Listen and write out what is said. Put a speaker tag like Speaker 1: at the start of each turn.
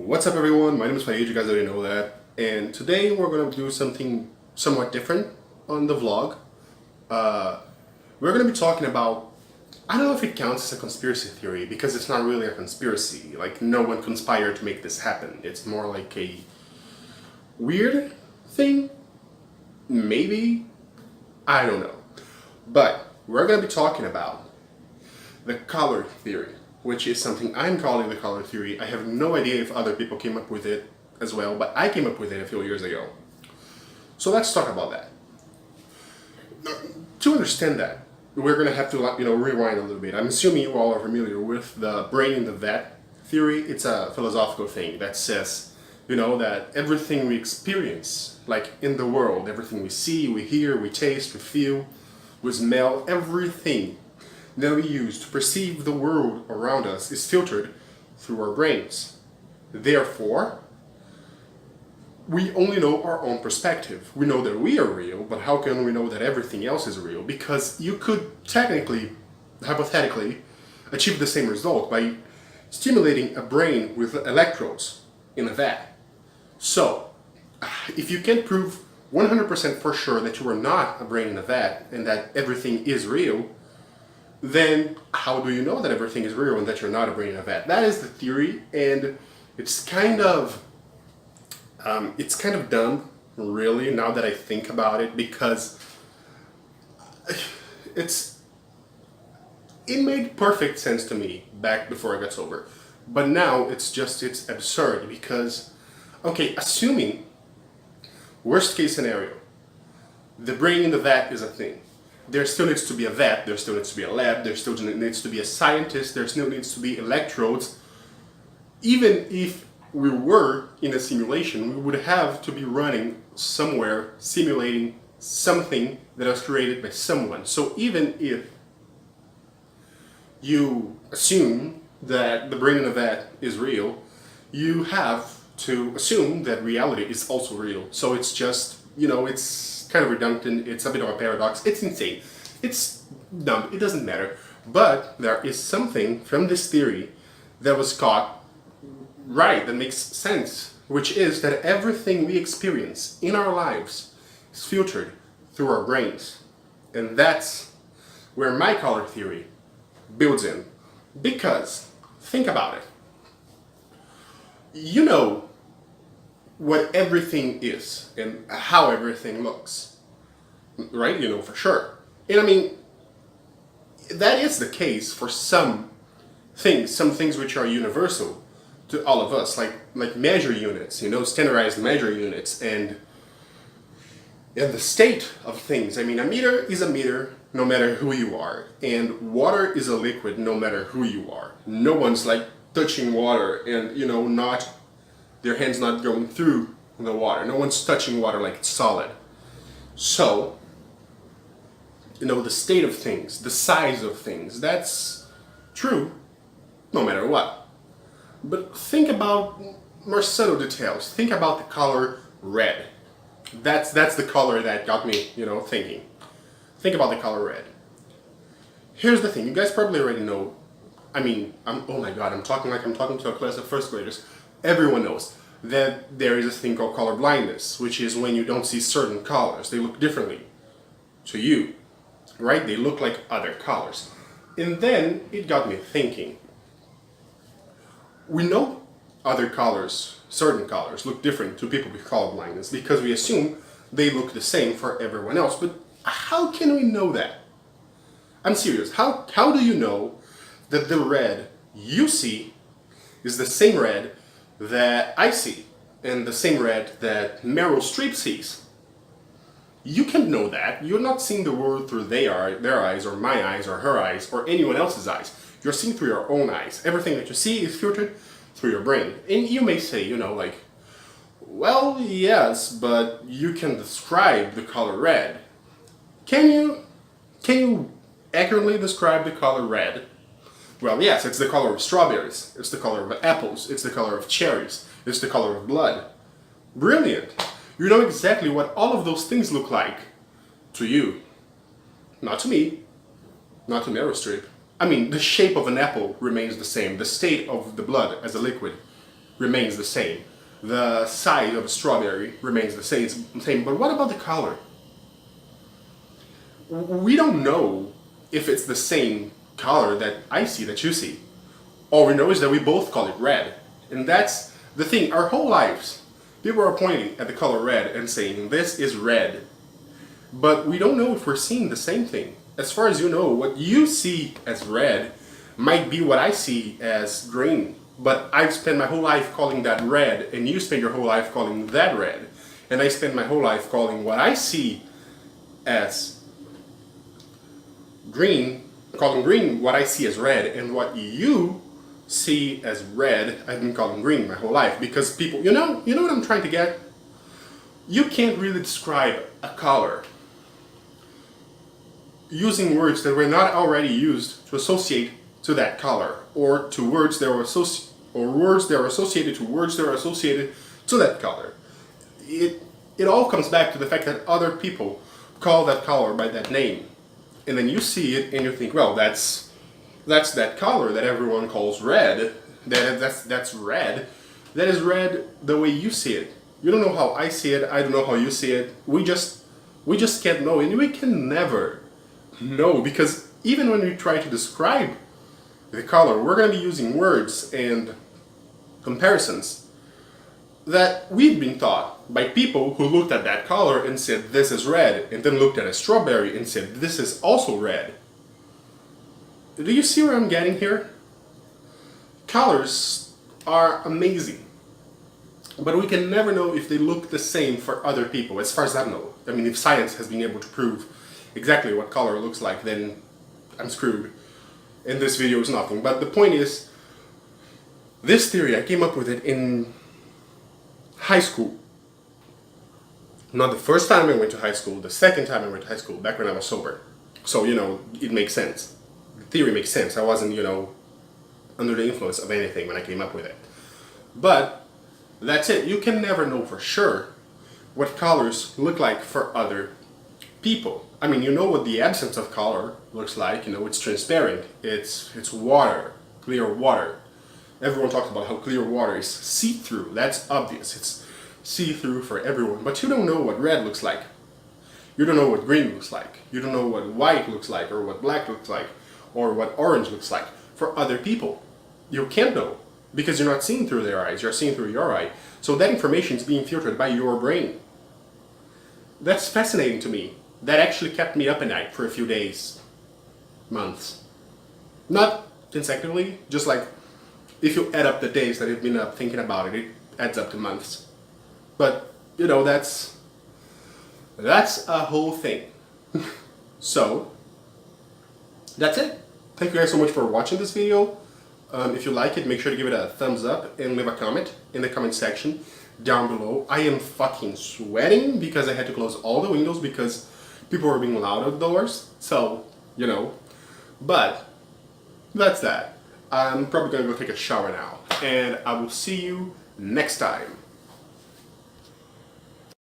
Speaker 1: What's up everyone, my name is Fayed, you guys already know that, and today we're going to do something somewhat different on the vlog. We're going to be talking about, I don't know if it counts as a conspiracy theory, because it's not really a conspiracy, like no one conspired to make this happen. It's more like a weird thing, maybe, I don't know. But we're going to be talking about the color theory, which is something I'm calling the color theory. I have no idea if other people came up with it as well, but I came up with it a few years ago. So let's talk about that. To understand that, we're going to have to rewind a little bit. I'm assuming you all are familiar with the brain in the vat theory. It's a philosophical thing that says, that everything we experience, like in the world, everything we see, we hear, we taste, we feel, we smell, everything that we use to perceive the world around us is filtered through our brains. Therefore, we only know our own perspective. We know that we are real, but how can we know that everything else is real? Because you could technically, hypothetically, achieve the same result by stimulating a brain with electrodes in a vat. So, if you can prove 100% for sure that you are not a brain in a vat and that everything is real, then how do you know that everything is real and that you're not a brain in a vat? That is the theory, and it's kind of dumb, really, now that I think about it, because it made perfect sense to me back before I got sober. But now it's absurd because, okay, assuming worst case scenario, the brain in the vat is a thing. There still needs to be a vat, there still needs to be a lab, there still needs to be a scientist, there still needs to be electrodes. Even if we were in a simulation, we would have to be running somewhere, simulating something that was created by someone. So even if you assume that the brain in a vat is real, you have to assume that reality is also real. So it's just, it's kind of redundant, it's a bit of a paradox, it's insane, it's dumb, it doesn't matter. But there is something from this theory that was caught right, that makes sense, which is that everything we experience in our lives is filtered through our brains. And that's where my color theory builds in. Because, think about it. You know what everything is and how everything looks, right? You know for sure. And I mean, that is the case for some things which are universal to all of us, like measure units, standardized measure units, and the state of things. I mean, a meter is a meter no matter who you are, and water is a liquid no matter who you are. No one's like touching water and not their hands not going through the water. No one's touching water like it's solid. So, the state of things, the size of things, that's true no matter what. But think about more subtle details. Think about the color red. That's the color that got me, thinking. Think about the color red. Here's the thing, you guys probably already know. I mean, oh my god, I'm talking like I'm talking to a class of first graders. Everyone knows that there is a thing called color blindness, which is when you don't see certain colors. They look differently to you, right? They look like other colors. And then it got me thinking. We know other colors, certain colors, look different to people with color blindness because we assume they look the same for everyone else. But how can we know that? I'm serious. How do you know that the red you see is the same red that I see and the same red that Meryl Streep sees? You can't know that. You're not seeing the world through their eyes or my eyes or her eyes or anyone else's eyes. You're seeing through your own eyes. Everything that you see is filtered through your brain. And you may say, well, yes, but you can describe the color red. Can you accurately describe the color red? Well, yes, it's the color of strawberries, it's the color of apples, it's the color of cherries, it's the color of blood. Brilliant! You know exactly what all of those things look like to you. Not to me, not to Meryl Streep. I mean, the shape of an apple remains the same, the state of the blood as a liquid remains the same. The size of a strawberry remains the same. But what about the color? We don't know if it's the same color that I see, that you see. All we know is that we both call it red. And that's the thing. Our whole lives, people are pointing at the color red and saying, this is red. But we don't know if we're seeing the same thing. As far as you know, what you see as red might be what I see as green. But I've spent my whole life calling that red, and you spend your whole life calling that red. And I spend my whole life calling what I see as green, calling green what I see as red, and what you see as red, I've been calling green my whole life. Because people, you know what I'm trying to get? You can't really describe a color using words that were not already used to associate to that color, or to words that were associated to words that were associated to that color. It all comes back to the fact that other people call that color by that name, and then you see it and you think, well, that's that color that everyone calls red. That's red. That is red the way you see it. You don't know how I see it. I don't know how you see it. We just can't know, and we can never know, because even when we try to describe the color, we're going to be using words and comparisons that we've been taught by people who looked at that color and said this is red, and then looked at a strawberry and said this is also red. Do you see where I'm getting here? Colors are amazing, but we can never know if they look the same for other people, as far as I know. I mean, if science has been able to prove exactly what color looks like, then I'm screwed. And this video is nothing. But the point is, this theory, I came up with it in high school. Not the first time I went to high school, the second time I went to high school, back when I was sober. So, it makes sense. The theory makes sense. I wasn't, under the influence of anything when I came up with it. But that's it. You can never know for sure what colors look like for other people. I mean, you know what the absence of color looks like. It's transparent. It's water, clear water. Everyone talks about how clear water is see-through. That's obvious. It's see-through for everyone. But you don't know what red looks like. You don't know what green looks like. You don't know what white looks like, or what black looks like, or what orange looks like for other people. You can't know, because you're not seeing through their eyes. You're seeing through your eye. So that information is being filtered by your brain. That's fascinating to me. That actually kept me up at night for a few days, months. Not consecutively, just like if you add up the days that you've been up thinking about it, it adds up to months. But, that's a whole thing. So, that's it. Thank you guys so much for watching this video. If you like it, make sure to give it a thumbs up and leave a comment in the comment section down below. I am fucking sweating because I had to close all the windows because people were being loud outdoors. So, but that's that. I'm probably gonna go take a shower now, and I will see you next time.